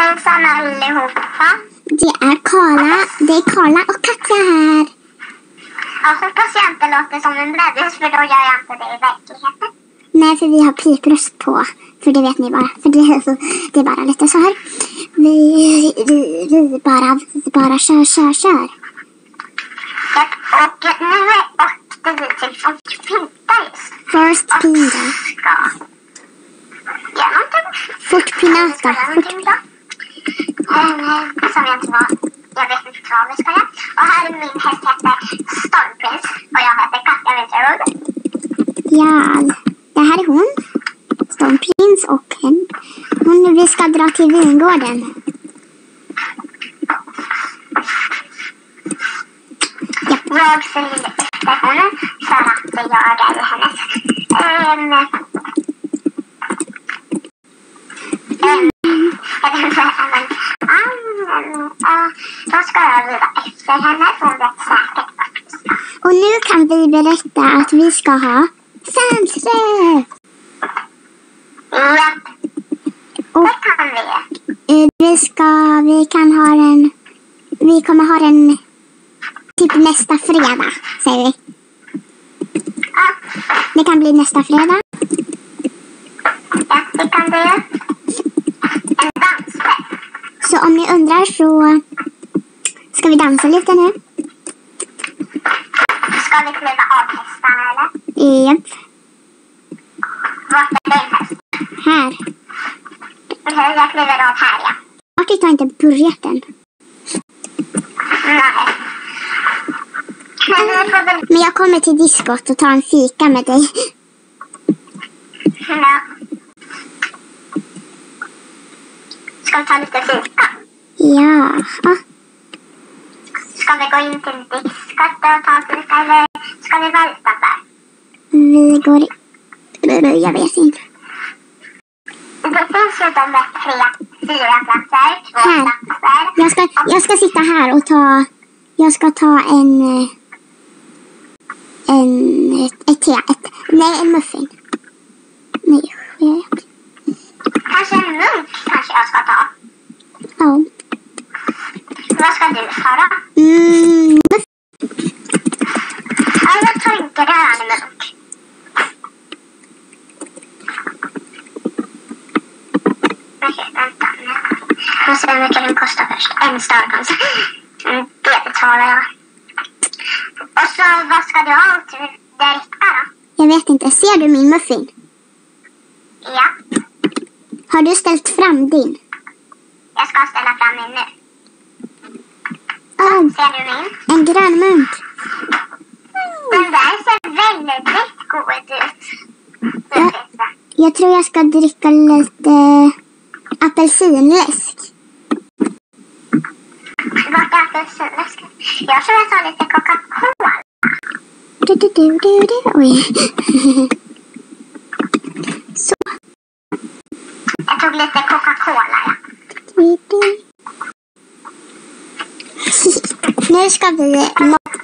Hejsan allihopa. Det är Karla och Katja här. Jag hoppas jag inte låter som en bebis, för då gör jag inte det i verkligheten. Nej, för vi har pipröst på. För det vet ni bara. För det är bara lite så här. Vi bara kör. Ja, och nu åkte vi till Fortpinta just. First Pinta. Ja, någonting. Fortpinata. Som jag inte var. Jag vet inte vad vi ska göra. Och här är min häst heter Stormprince. Och jag heter Katja Winterwood. Ja, det här är hon. Stormprince och vi ska dra till vingården. Jag följer efter henne för att jag är hennes. Då ska jag rida efter henne, för hon vet säkert vart vi ska. Och nu kan vi berätta att vi ska ha fansträff. Ja, Och det kan vi. vi kommer ha den typ nästa fredag, säger vi. Ja, Det kan bli nästa fredag. det kan du. En dansfest. Så om ni undrar så ska vi dansa lite nu. Ska vi kliva av hästarna eller? Japp. Vart är din häst? Här. Okej, jag kliver av här, ja. Artigt har inte börjat än. Nej. Men vi får väl... Men jag kommer till diskot och tar en fika med dig. Ja. Ska vi ta lite fika? Ja. Ska vi gå in till diskat och ta fika, eller ska vi vara utanför? Vi går... Jag vet inte. Det finns ju de där 4 platser, 2 Här. platser. Jag ska sitta här och ta... Jag ska ta en muffin. Nej, Kanske en munk kanske jag ska ta. ja. Vad ska du ta då? Muffin. Ja, jag tar en grön munk. Okej, vänta nu. Jag ser hur mycket den kostar först. En stör kanske. Det betalar jag. Och så, vad ska du ha till dricka då? Jag vet inte. Ser du min muffin? Ja, Har du ställt fram din? jag ska ställa fram min nu. Ser du min? En grön munk. Den där ser väldigt god ut. Ja. Jag tror jag ska dricka lite apelsinläsk. Vart är apelsinläsk? Jag tror jag tar lite Coca-Cola. Oj. Så. Jag tog lite Coca-Cola, ja.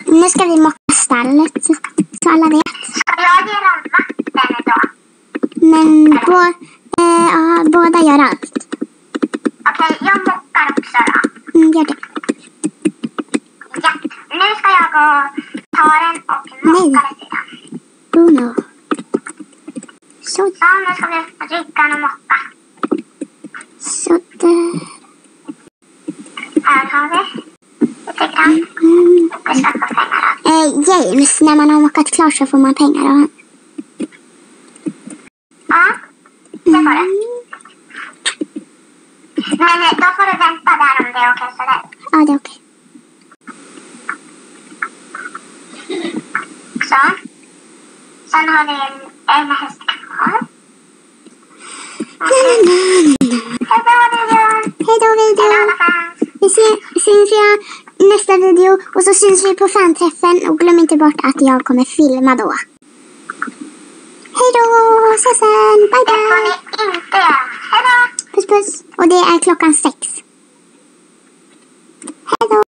Nu ska vi mocka stallet, så alla vet. Ska jag ge dem vatten idag? Men båda gör allt. Okej, jag mockar också då. Gör det. Ja, nu ska jag gå och ta den och mocka lite grann. Bruno. Så Så, nu ska vi dricka och mocka. där. Här har vi lite grann. Vi ska få pengar då. James, när man har mockat klart så får man pengar av honom. Ja, det får du. Men då får du vänta där om det är okej för dig. Ja, det är okej. Så. Sen har vi en häst kvar. Hej då, Hej då. Vi syns i nästa video. Och så syns vi på fanträffen. Och glöm inte bort att jag kommer filma då. Hej då, ses sen. Bye Det får bye. ni inte göra. Hej då. Puss puss. Och det är klockan 6. Hej då.